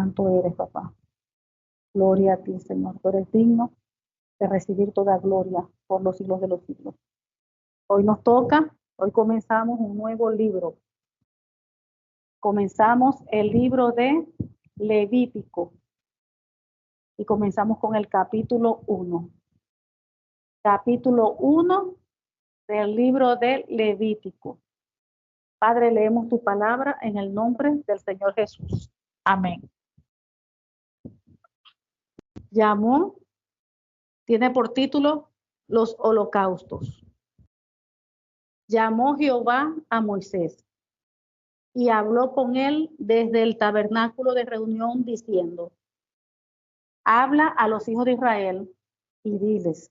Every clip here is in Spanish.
Santo eres, papá. Gloria a ti, Señor. Tú eres digno de recibir toda gloria por los siglos de los siglos. Hoy nos toca, hoy comenzamos un nuevo libro. Comenzamos el libro de Levítico y comenzamos con el capítulo 1. Capítulo 1 del libro de Levítico. Padre, leemos tu palabra en el nombre del Señor Jesús. Amén. Llamó, tiene por título los holocaustos. Llamó Jehová a Moisés y habló con él desde el tabernáculo de reunión diciendo: habla a los hijos de Israel y diles: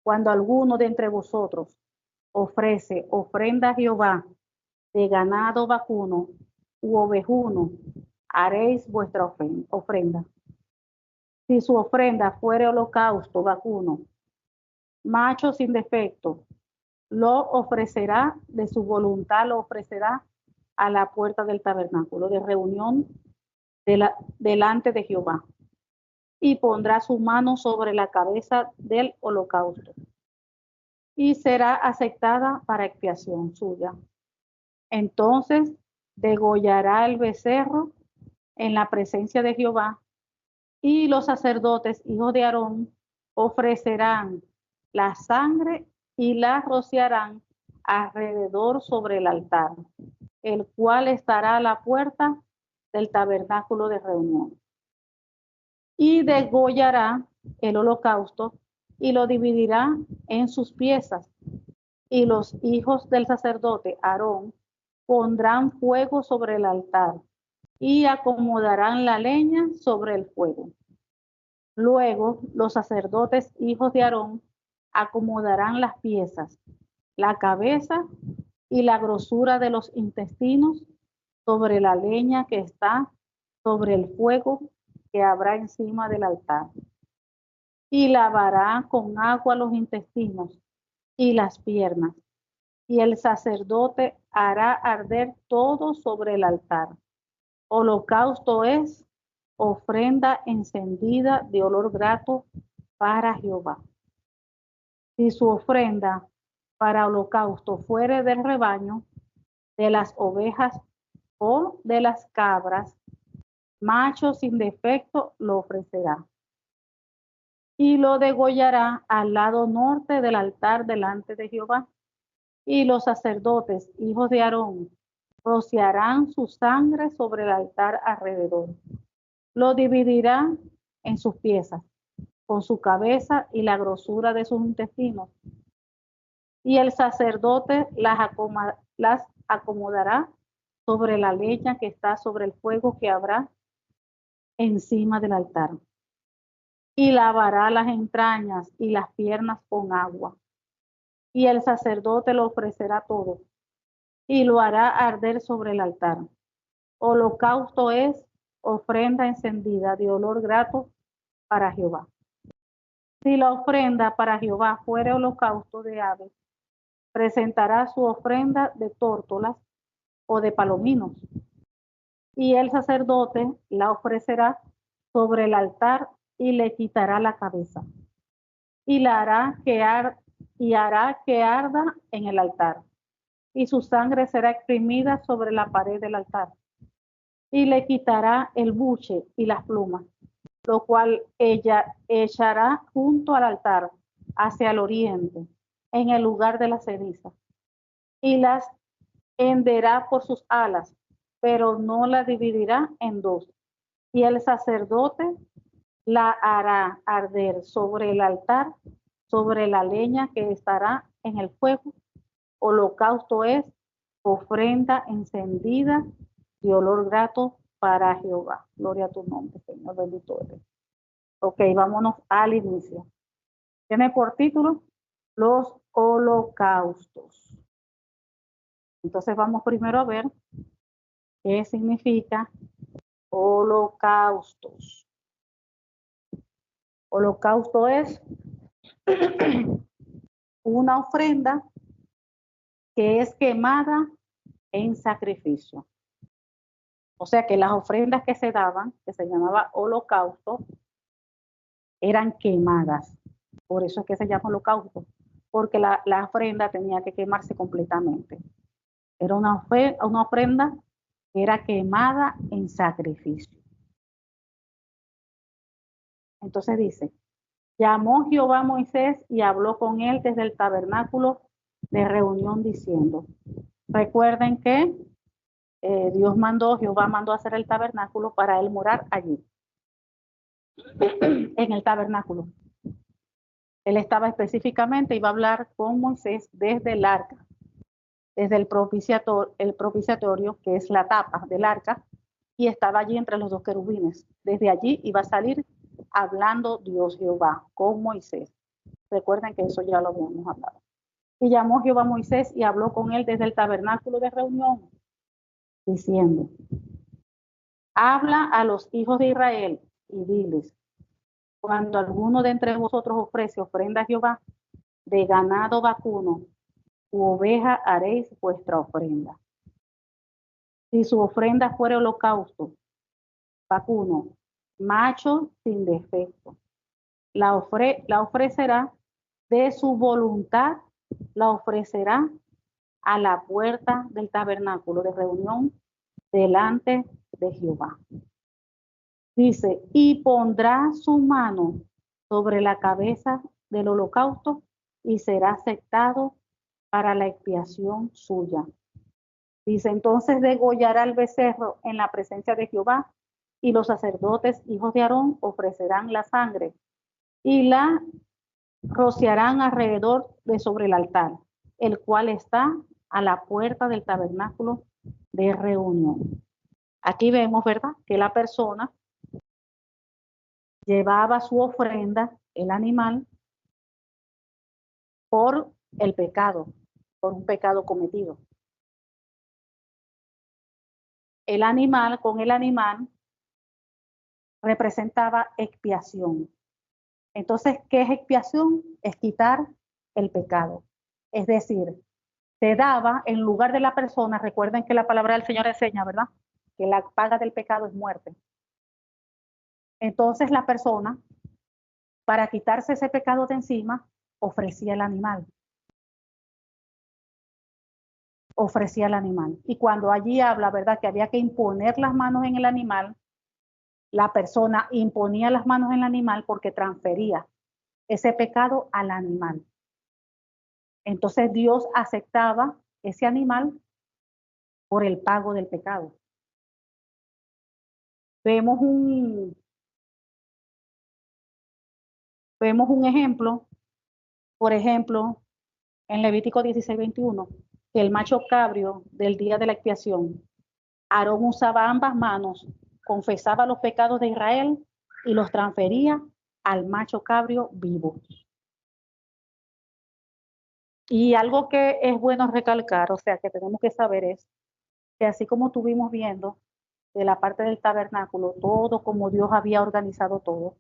cuando alguno de entre vosotros ofrece ofrenda a Jehová de ganado vacuno u ovejuno, haréis vuestra ofrenda. Si su ofrenda fuere holocausto vacuno, macho sin defecto, lo ofrecerá de su voluntad, lo ofrecerá a la puerta del tabernáculo de reunión delante de Jehová, y pondrá su mano sobre la cabeza del holocausto, y será aceptada para expiación suya. Entonces degollará el becerro en la presencia de Jehová, y los sacerdotes, hijos de Aarón, ofrecerán la sangre y la rociarán alrededor sobre el altar, el cual estará a la puerta del tabernáculo de reunión. Y degollará el holocausto y lo dividirá en sus piezas. Y los hijos del sacerdote Aarón pondrán fuego sobre el altar y acomodarán la leña sobre el fuego. Luego los sacerdotes hijos de Aarón acomodarán las piezas, la cabeza y la grosura de los intestinos sobre la leña que está sobre el fuego que habrá encima del altar. Y lavará con agua los intestinos y las piernas, y el sacerdote hará arder todo sobre el altar. Holocausto es ofrenda encendida de olor grato para Jehová. Si su ofrenda para holocausto fuere del rebaño, de las ovejas o de las cabras, macho sin defecto lo ofrecerá. Y lo degollará al lado norte del altar delante de Jehová. Y los sacerdotes, hijos de Aarón, rociarán su sangre sobre el altar alrededor. Lo dividirán en sus piezas, con su cabeza y la grosura de sus intestinos. Y el sacerdote las acomodará sobre la leña que está sobre el fuego que habrá encima del altar. Y lavará las entrañas y las piernas con agua. Y el sacerdote lo ofrecerá todo, y lo hará arder sobre el altar. Holocausto es ofrenda encendida de olor grato para Jehová. Si la ofrenda para Jehová fuere holocausto de aves, presentará su ofrenda de tórtolas o de palominos, y el sacerdote la ofrecerá sobre el altar y le quitará la cabeza, y la hará que arda en el altar, y su sangre será exprimida sobre la pared del altar, y le quitará el buche y las plumas, lo cual ella echará junto al altar hacia el oriente, en el lugar de la ceniza, y las henderá por sus alas, pero no la dividirá en dos. Y el sacerdote la hará arder sobre el altar, sobre la leña que estará en el fuego. Holocausto es ofrenda encendida de olor grato para Jehová. Gloria a tu nombre, Señor, bendito eres. Ok, vámonos al inicio. Tiene por título los holocaustos. Entonces vamos primero a ver qué significa holocaustos. Holocausto es una ofrenda que es quemada en sacrificio. O sea que las ofrendas que se daban, que se llamaba holocausto, eran quemadas. Por eso es que se llama holocausto, porque la ofrenda tenía que quemarse completamente. Era una ofrenda que era quemada en sacrificio. Entonces dice, llamó Jehová a Moisés y habló con él desde el tabernáculo de reunión diciendo, recuerden que Jehová mandó hacer el tabernáculo para él morar allí, en el tabernáculo. Él estaba específicamente, iba a hablar con Moisés desde el arca, desde el propiciatorio, que es la tapa del arca, y estaba allí entre los dos querubines. Desde allí iba a salir hablando Dios Jehová con Moisés. Recuerden que eso ya lo habíamos hablado. Y llamó Jehová a Moisés y habló con él desde el tabernáculo de reunión, diciendo, habla a los hijos de Israel y diles, cuando alguno de entre vosotros ofrece ofrenda a Jehová, de ganado vacuno u oveja haréis vuestra ofrenda. Si su ofrenda fuere holocausto, vacuno, macho sin defecto, la ofrecerá de su voluntad, la ofrecerá a la puerta del tabernáculo de reunión delante de Jehová. Dice, y pondrá su mano sobre la cabeza del holocausto y será aceptado para la expiación suya. Dice, entonces degollará el becerro en la presencia de Jehová y los sacerdotes, hijos de Aarón, ofrecerán la sangre y la rociarán alrededor de sobre el altar, el cual está a la puerta del tabernáculo de reunión. Aquí vemos, ¿verdad?, que la persona llevaba su ofrenda, el animal, por el pecado, por un pecado cometido. El animal, con el animal, representaba expiación. Entonces, ¿qué es expiación? Es quitar el pecado. Es decir, se daba en lugar de la persona, recuerden que la palabra del Señor enseña, ¿verdad?, que la paga del pecado es muerte. Entonces la persona, para quitarse ese pecado de encima, ofrecía el animal. Ofrecía el animal. Y cuando allí habla, ¿verdad?, que había que imponer las manos en el animal, la persona imponía las manos en el animal porque transfería ese pecado al animal. Entonces Dios aceptaba ese animal por el pago del pecado. Vemos un ejemplo, por ejemplo, en Levítico 16:21, que el macho cabrio del día de la expiación, Aarón usaba ambas manos, confesaba los pecados de Israel y los transfería al macho cabrio vivo. Y algo que es bueno recalcar, o sea, que tenemos que saber es que así como estuvimos viendo de la parte del tabernáculo, todo como Dios había organizado todo,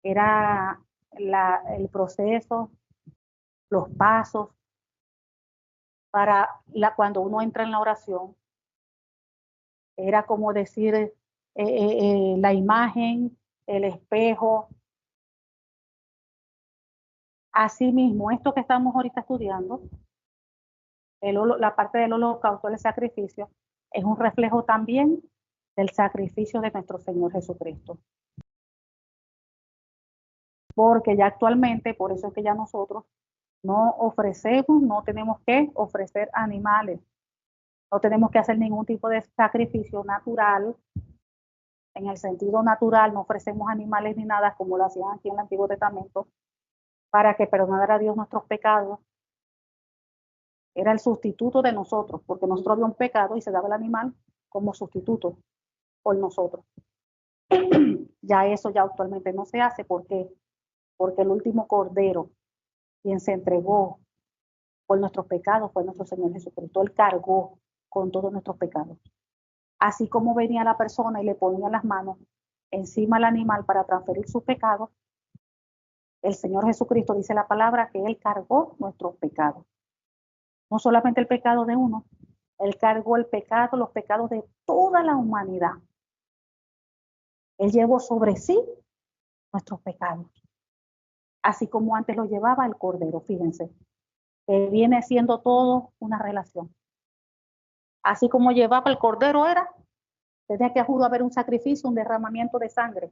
era el proceso, los pasos para cuando uno entra en la oración, era como decir la imagen, el espejo. Asimismo, esto que estamos ahorita estudiando, la parte del holocausto, el sacrificio, es un reflejo también del sacrificio de nuestro Señor Jesucristo. Porque ya actualmente, por eso es que ya nosotros no ofrecemos, no tenemos que ofrecer animales, no tenemos que hacer ningún tipo de sacrificio natural. En el sentido natural, no ofrecemos animales ni nada como lo hacían aquí en el Antiguo Testamento, para que perdonara a Dios nuestros pecados. Era el sustituto de nosotros, porque nosotros había un pecado y se daba el animal como sustituto por nosotros. Ya eso ya actualmente no se hace, porque el último cordero, quien se entregó por nuestros pecados, fue nuestro Señor Jesucristo. Él cargó con todos nuestros pecados. Así como venía la persona y le ponía las manos encima al animal para transferir sus pecados, el Señor Jesucristo, dice la palabra, que Él cargó nuestros pecados. No solamente el pecado de uno, Él cargó el pecado, los pecados de toda la humanidad. Él llevó sobre sí nuestros pecados, así como antes lo llevaba el Cordero, fíjense, que viene siendo todo una relación. Así como llevaba el Cordero tenía que a juro haber un sacrificio, un derramamiento de sangre.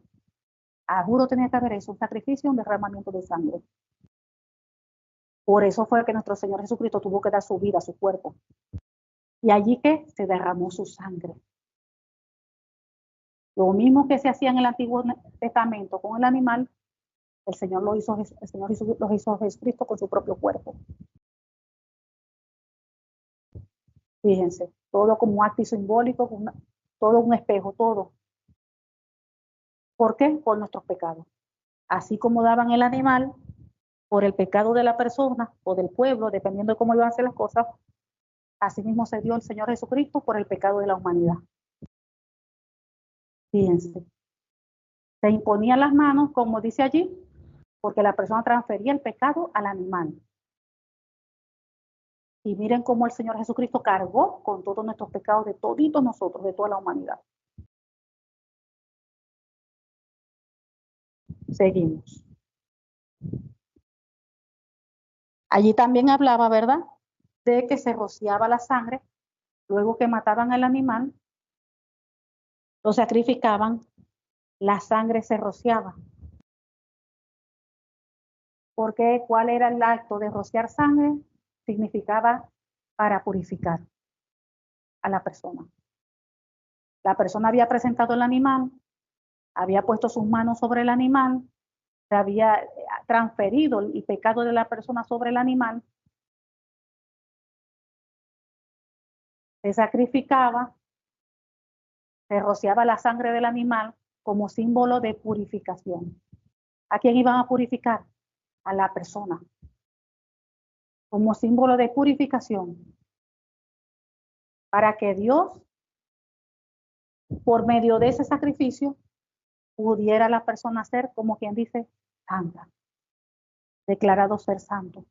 A juro tenía que haber eso, un sacrificio, un derramamiento de sangre. Por eso fue que nuestro Señor Jesucristo tuvo que dar su vida, su cuerpo. Y allí que se derramó su sangre. Lo mismo que se hacía en el Antiguo Testamento con el animal, el Señor lo hizo Jesucristo con su propio cuerpo. Fíjense, todo como un acto simbólico, todo un espejo, todo. ¿Por qué? Por nuestros pecados. Así como daban el animal por el pecado de la persona o del pueblo, dependiendo de cómo iban a hacer las cosas, así mismo se dio el Señor Jesucristo por el pecado de la humanidad. Fíjense. Se imponían las manos, como dice allí, porque la persona transfería el pecado al animal. Y miren cómo el Señor Jesucristo cargó con todos nuestros pecados de toditos nosotros, de toda la humanidad. Seguimos. Allí también hablaba, ¿verdad?, de que se rociaba la sangre, luego que mataban al animal, lo sacrificaban, la sangre se rociaba. Porque ¿cuál era el acto de rociar sangre? Significaba para purificar a la persona. La persona había presentado el animal, había puesto sus manos sobre el animal, se había transferido el pecado de la persona sobre el animal, se sacrificaba, se rociaba la sangre del animal como símbolo de purificación. ¿A quién iban a purificar? A la persona. Como símbolo de purificación. Para que Dios, por medio de ese sacrificio, pudiera la persona ser, como quien dice, santa. Declarado ser santo.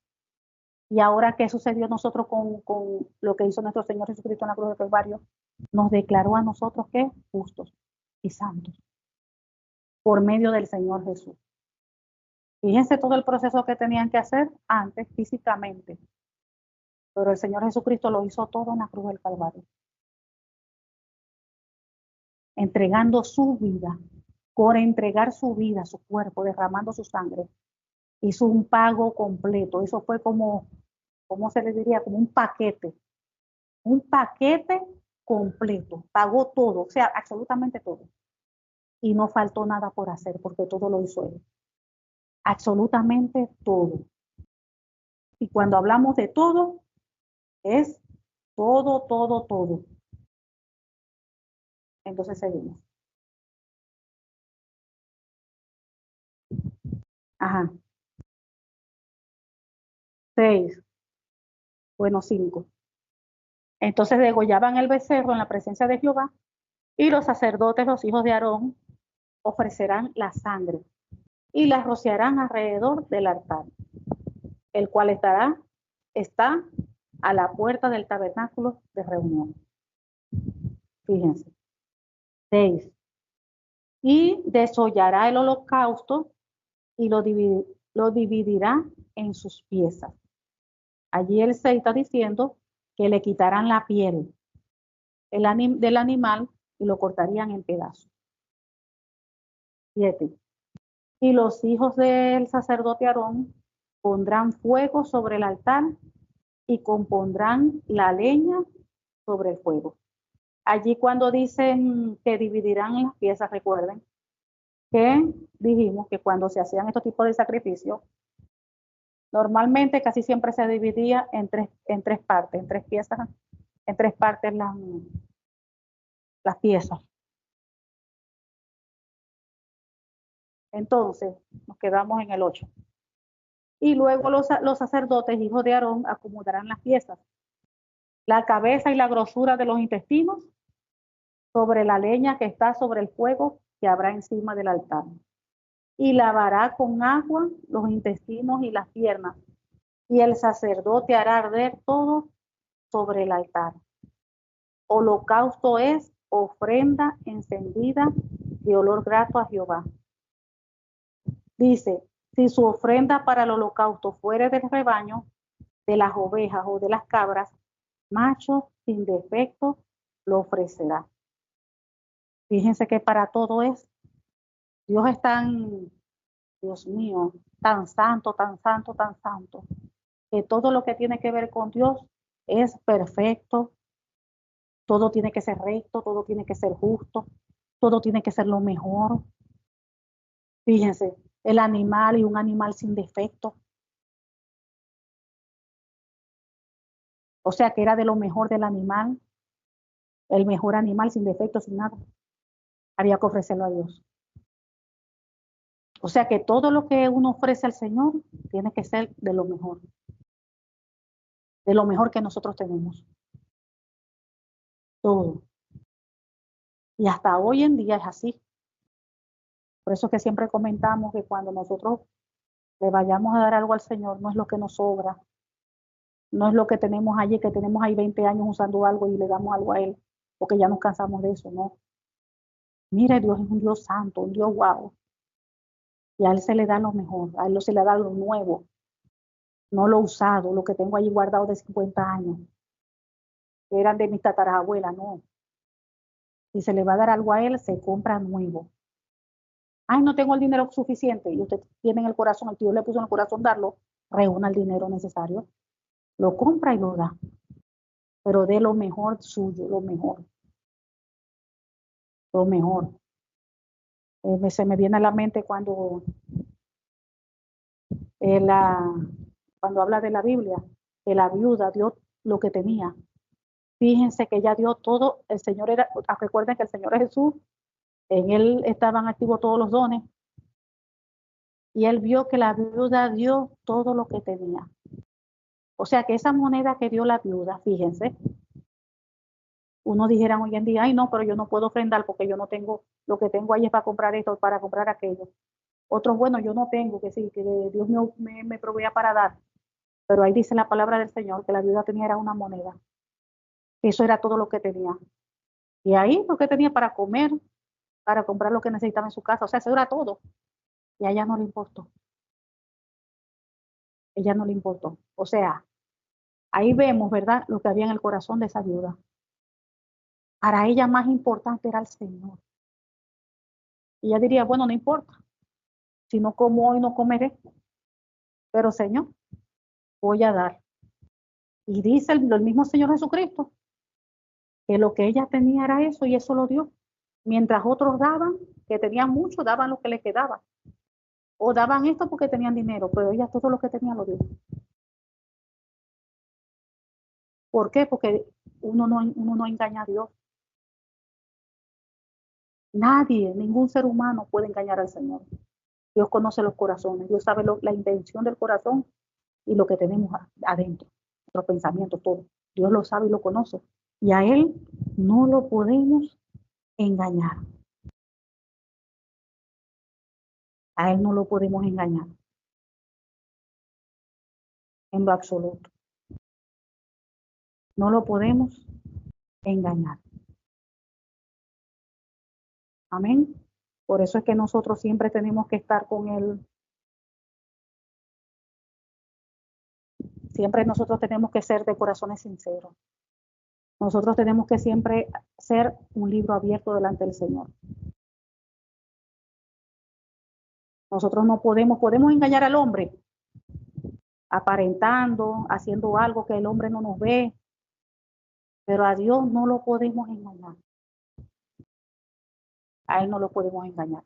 Y ahora, ¿qué sucedió nosotros con lo que hizo nuestro Señor Jesucristo en la cruz del Calvario? Nos declaró a nosotros que justos y santos por medio del Señor Jesús. Fíjense todo el proceso que tenían que hacer antes físicamente, pero el Señor Jesucristo lo hizo todo en la cruz del Calvario, entregando su vida, por entregar su vida, su cuerpo, derramando su sangre, hizo un pago completo. Eso fue como, ¿cómo se le diría? Como un paquete completo, pagó todo, o sea, absolutamente todo. Y no faltó nada por hacer, porque todo lo hizo él. Absolutamente todo. Y cuando hablamos de todo, es todo, todo, todo. Entonces seguimos. Ajá. 6. Bueno, 5. Entonces degollaban el becerro en la presencia de Jehová, y los sacerdotes, los hijos de Aarón, ofrecerán la sangre y la rociarán alrededor del altar, el cual está a la puerta del tabernáculo de reunión. Fíjense. 6. Y desollará el holocausto y lo dividirá en sus piezas. Allí el 6 está diciendo que le quitarán la piel del animal y lo cortarían en pedazos. 7. Y los hijos del sacerdote Aarón pondrán fuego sobre el altar y compondrán la leña sobre el fuego. Allí cuando dicen que dividirán en las piezas, recuerden que dijimos que cuando se hacían estos tipos de sacrificios, normalmente casi siempre se dividía en tres partes, en tres piezas, en tres partes las piezas. Entonces, nos quedamos en el 8. Y luego los sacerdotes, hijos de Aarón, acomodarán las piezas, la cabeza y la grosura de los intestinos sobre la leña que está sobre el fuego que habrá encima del altar. Y lavará con agua los intestinos y las piernas, y el sacerdote hará arder todo sobre el altar. holocausto es ofrenda encendida de olor grato a Jehová. Dice, si su ofrenda para el holocausto fuere del rebaño, de las ovejas o de las cabras, macho sin defecto lo ofrecerá. Fíjense que para todo es, Dios es tan, Dios mío, tan santo, tan santo, tan santo, que todo lo que tiene que ver con Dios es perfecto, todo tiene que ser recto, todo tiene que ser justo, todo tiene que ser lo mejor. Fíjense, el animal y un animal sin defecto. O sea que era de lo mejor del animal, el mejor animal sin defecto, sin nada. Había que ofrecerlo a Dios. O sea que todo lo que uno ofrece al Señor tiene que ser de lo mejor que nosotros tenemos. Todo. Y hasta hoy en día es así. Por eso que siempre comentamos que cuando nosotros le vayamos a dar algo al Señor, no es lo que nos sobra, no es lo que tenemos allí, que tenemos ahí 20 años usando algo y le damos algo a Él, porque ya nos cansamos de eso, no. Mire, Dios es un Dios santo, un Dios guau. Y a Él se le da lo mejor, a Él se le da lo nuevo, no lo usado, lo que tengo allí guardado de 50 años, que eran de mis tatarabuelas, no. Si se le va a dar algo a Él, se compra nuevo. Ay, no tengo el dinero suficiente, y usted tiene en el corazón, el Dios le puso en el corazón darlo, reúna el dinero necesario, lo compra y lo da, pero de lo mejor suyo, lo mejor, lo mejor. Se me viene a la mente eh, la, cuando habla de la Biblia, que la viuda dio lo que tenía. Fíjense que ella dio todo, el Señor era, recuerden que el Señor es Jesús, en Él estaban activos todos los dones, y Él vio que la viuda dio todo lo que tenía. O sea que esa moneda que dio la viuda, fíjense, uno dijera hoy en día, ay no, pero yo no puedo ofrendar porque yo no tengo, lo que tengo ahí es para comprar esto, para comprar aquello. Otros, bueno, yo no tengo, que sí, que Dios me provea para dar. Pero ahí dice la palabra del Señor que la viuda tenía era una moneda. Eso era todo lo que tenía. Y ahí lo que tenía para comer, para comprar lo que necesitaba en su casa. O sea, eso era todo. Y a ella no le importó. Ella no le importó. O sea, ahí vemos, ¿verdad? Lo que había en el corazón de esa viuda. Para ella más importante era el Señor. Y ella diría, bueno, no importa. Si no como hoy, no comeré. Pero Señor, voy a dar. Y dice el mismo Señor Jesucristo, que lo que ella tenía era eso y eso lo dio. Mientras otros daban, que tenían mucho, daban lo que les quedaba. O daban esto porque tenían dinero, pero ella todo lo que tenía lo dio. ¿Por qué? Porque uno no engaña a Dios. Nadie, ningún ser humano puede engañar al Señor. Dios conoce los corazones, Dios sabe la intención del corazón y lo que tenemos adentro, nuestros pensamientos, todo. Dios lo sabe y lo conoce. Y a Él no lo podemos engañar. A Él no lo podemos engañar en lo absoluto. No lo podemos engañar. Amén. Por eso es que nosotros siempre tenemos que estar con Él. Siempre nosotros tenemos que ser de corazones sinceros. Nosotros tenemos que siempre ser un libro abierto delante del Señor. Nosotros no podemos engañar al hombre, aparentando, haciendo algo que el hombre no nos ve, pero a Dios no lo podemos engañar. A Él no lo podemos engañar.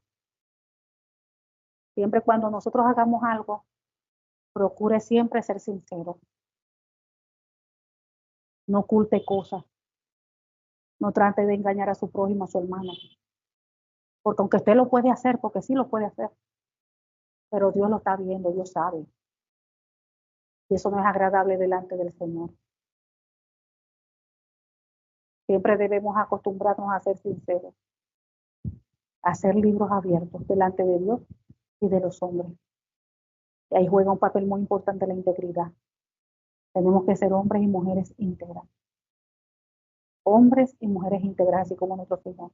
Siempre cuando nosotros hagamos algo, procure siempre ser sincero. No oculte cosas. No trate de engañar a su prójimo, a su hermano. Porque aunque usted lo puede hacer, porque sí lo puede hacer, pero Dios lo está viendo, Dios sabe. Y eso no es agradable delante del Señor. Siempre debemos acostumbrarnos a ser sinceros, a ser libros abiertos delante de Dios y de los hombres. Y ahí juega un papel muy importante la integridad. Tenemos que ser hombres y mujeres íntegras. hombres y mujeres íntegras, así como nuestro Señor.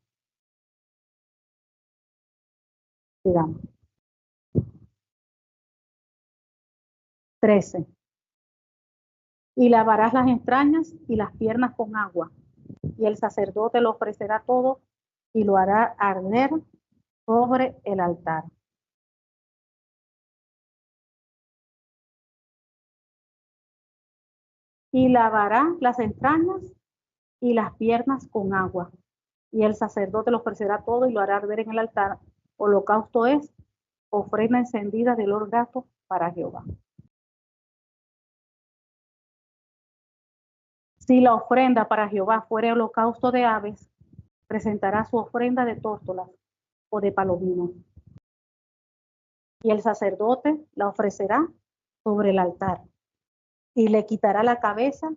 Digamos. 13. Y lavarás las entrañas y las piernas con agua, y el sacerdote lo ofrecerá todo y lo hará arder sobre el altar. Y lavará las entrañas y las piernas con agua, y el sacerdote lo ofrecerá todo y lo hará arder en el altar. Holocausto es ofrenda encendida de olor grato para Jehová. Si la ofrenda para Jehová fuere holocausto de aves, presentará su ofrenda de tórtolas o de palominos. Y el sacerdote la ofrecerá sobre el altar, y le quitará la cabeza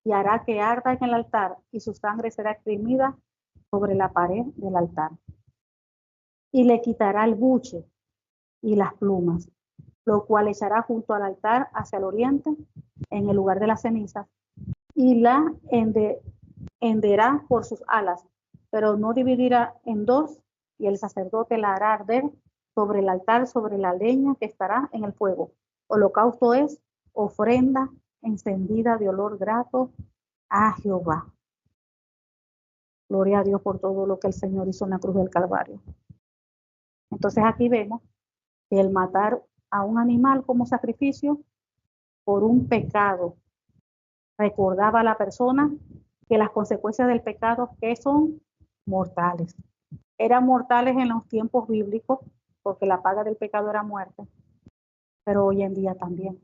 y hará que arda en el altar, y su sangre será exprimida sobre la pared del altar. Y le quitará el buche y las plumas, lo cual echará junto al altar hacia el oriente, en el lugar de las cenizas, y la henderá por sus alas, pero no dividirá en dos, y el sacerdote la hará arder sobre el altar, sobre la leña que estará en el fuego. Holocausto es ofrenda encendida de olor grato a Jehová. Gloria a Dios por todo lo que el Señor hizo en la cruz del Calvario. Entonces aquí vemos que el matar a un animal como sacrificio por un pecado recordaba a la persona que las consecuencias del pecado que son mortales. Eran mortales en los tiempos bíblicos porque la paga del pecado era muerte, pero hoy en día también.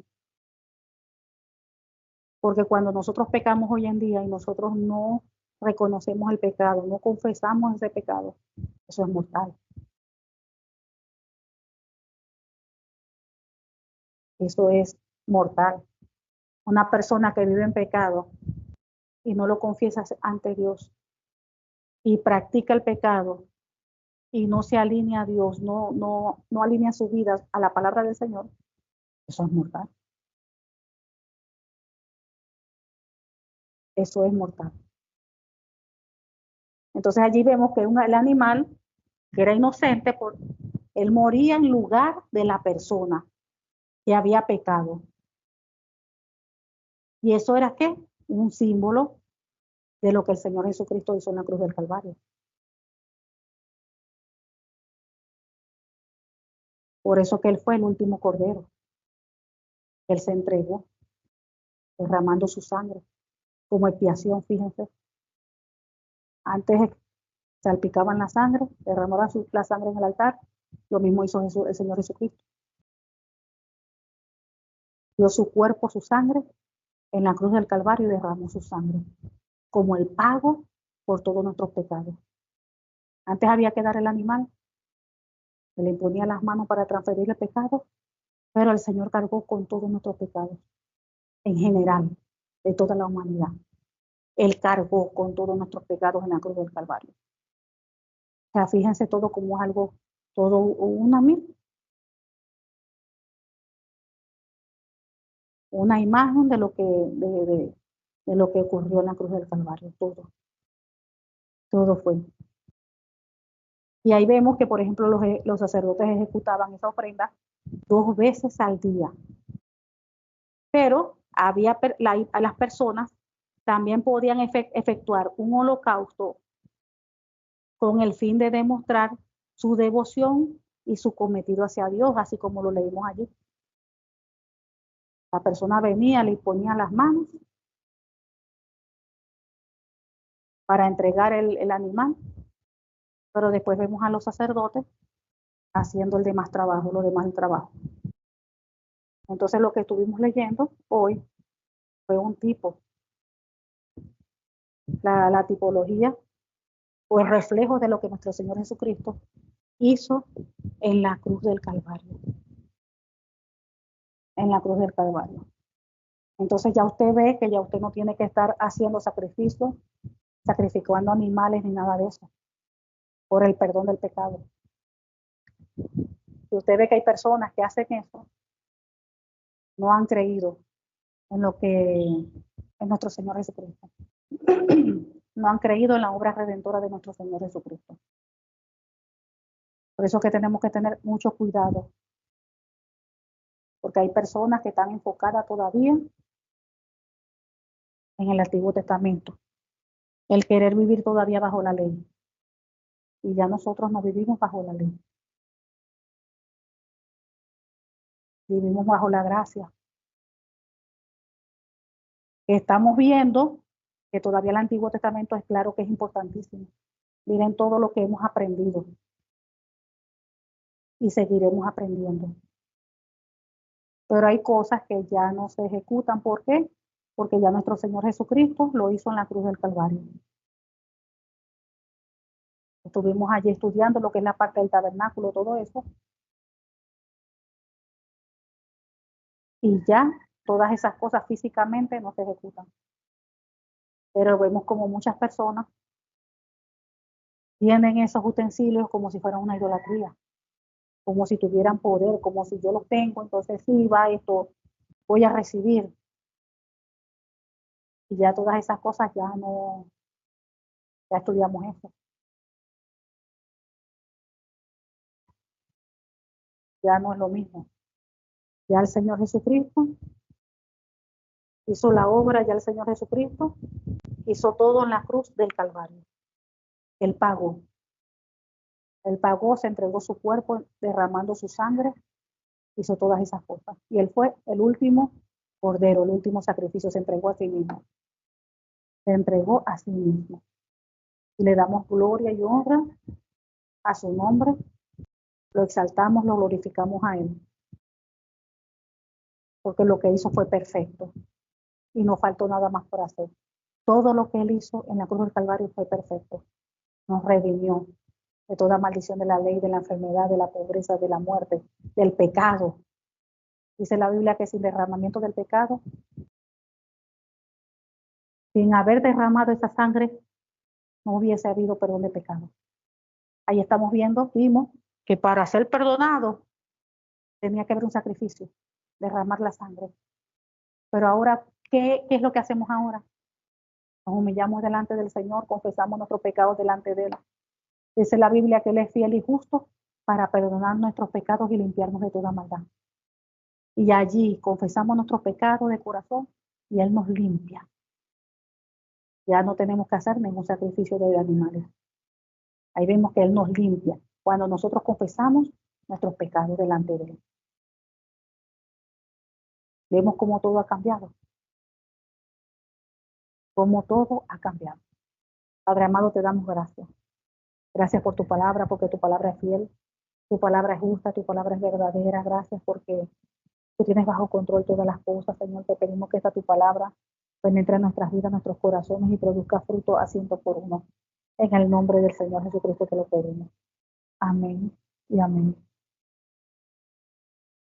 Porque cuando nosotros pecamos hoy en día y nosotros no reconocemos el pecado, no confesamos ese pecado, eso es mortal. Eso es mortal. Una persona que vive en pecado y no lo confiesa ante Dios y practica el pecado y no se alinea a Dios, no alinea su vida a la palabra del Señor, eso es mortal. Eso es mortal. Entonces allí vemos que el animal, que era inocente, él moría en lugar de la persona que había pecado. ¿Y eso era qué? Un símbolo de lo que el Señor Jesucristo hizo en la cruz del Calvario. Por eso que Él fue el último cordero. Él se entregó, derramando su sangre como expiación, fíjense. Antes salpicaban la sangre, derramaban la sangre en el altar. Lo mismo hizo el Señor Jesucristo. Dio su cuerpo, su sangre, en la cruz del Calvario y derramó su sangre como el pago por todos nuestros pecados. Antes había que dar el animal, se le imponía las manos para transferir el pecado, pero el Señor cargó con todos nuestros pecados, en general, de toda la humanidad. Él cargó con todos nuestros pecados en la cruz del Calvario. O sea, fíjense todo como algo, todo una imagen de lo que, de lo que ocurrió en la cruz del Calvario, todo fue. Y ahí vemos que, por ejemplo, los sacerdotes ejecutaban esa ofrenda 2 veces al día. Pero las personas también podían efectuar un holocausto con el fin de demostrar su devoción y su cometido hacia Dios, así como lo leímos allí. La persona venía, le ponía las manos para entregar el animal, pero después vemos a los sacerdotes haciendo el demás trabajo, lo demás del trabajo. Entonces lo que estuvimos leyendo hoy fue un tipo, la tipología o el reflejo de lo que nuestro Señor Jesucristo hizo en la cruz del Calvario. En la cruz del Calvario. Entonces ya usted ve que ya usted no tiene que estar haciendo sacrificios, sacrificando animales ni nada de eso, por el perdón del pecado. Si usted ve que hay personas que hacen eso, no han creído en lo que es nuestro Señor Jesucristo. no han creído en la obra redentora de nuestro Señor Jesucristo. Por eso es que tenemos que tener mucho cuidado, porque hay personas que están enfocadas todavía en el Antiguo Testamento, el querer vivir todavía bajo la ley. Y ya nosotros no vivimos bajo la ley. Vivimos bajo la gracia. Estamos viendo que todavía el Antiguo Testamento es claro que es importantísimo. Miren todo lo que hemos aprendido. Y seguiremos aprendiendo. Pero hay cosas que ya no se ejecutan. ¿Por qué? Porque ya nuestro Señor Jesucristo lo hizo en la cruz del Calvario. Estuvimos allí estudiando lo que es la parte del tabernáculo, todo eso. Y ya todas esas cosas físicamente no se ejecutan. Pero vemos como muchas personas tienen esos utensilios como si fueran una idolatría, como si tuvieran poder, como si yo los tengo, entonces sí, va esto, voy a recibir. Y ya todas esas cosas ya no, ya estudiamos eso. Ya no es lo mismo. Ya el Señor Jesucristo hizo la obra, ya el Señor Jesucristo hizo todo en la cruz del Calvario. Él pagó. Él pagó, se entregó su cuerpo derramando su sangre, hizo todas esas cosas. Y Él fue el último cordero, el último sacrificio, se entregó a sí mismo. Se entregó a sí mismo. Y le damos gloria y honra a su nombre, lo exaltamos, lo glorificamos a Él. Porque lo que hizo fue perfecto y no faltó nada más por hacer. Todo lo que Él hizo en la cruz del Calvario fue perfecto. Nos redimió de toda maldición de la ley, de la enfermedad, de la pobreza, de la muerte, del pecado. Dice la Biblia que sin derramamiento del pecado, sin haber derramado esa sangre, no hubiese habido perdón de pecado. Ahí estamos viendo, vimos que para ser perdonado tenía que haber un sacrificio, derramar la sangre. Pero ahora, ¿qué es lo que hacemos ahora? Nos humillamos delante del Señor, confesamos nuestros pecados delante de Él. Dice la Biblia que Él es fiel y justo para perdonar nuestros pecados y limpiarnos de toda maldad. Y allí confesamos nuestros pecados de corazón y Él nos limpia. Ya no tenemos que hacer ningún sacrificio de animales. Ahí vemos que Él nos limpia cuando nosotros confesamos nuestros pecados delante de Él. Vemos cómo todo ha cambiado. Cómo todo ha cambiado. Padre amado, te damos gracias. Gracias por tu palabra, porque tu palabra es fiel. Tu palabra es justa, tu palabra es verdadera. Gracias porque tú tienes bajo control todas las cosas, Señor. Te pedimos que esta tu palabra penetre en nuestras vidas, nuestros corazones y produzca fruto a 100 por 1. En el nombre del Señor Jesucristo te lo pedimos. Amén y amén.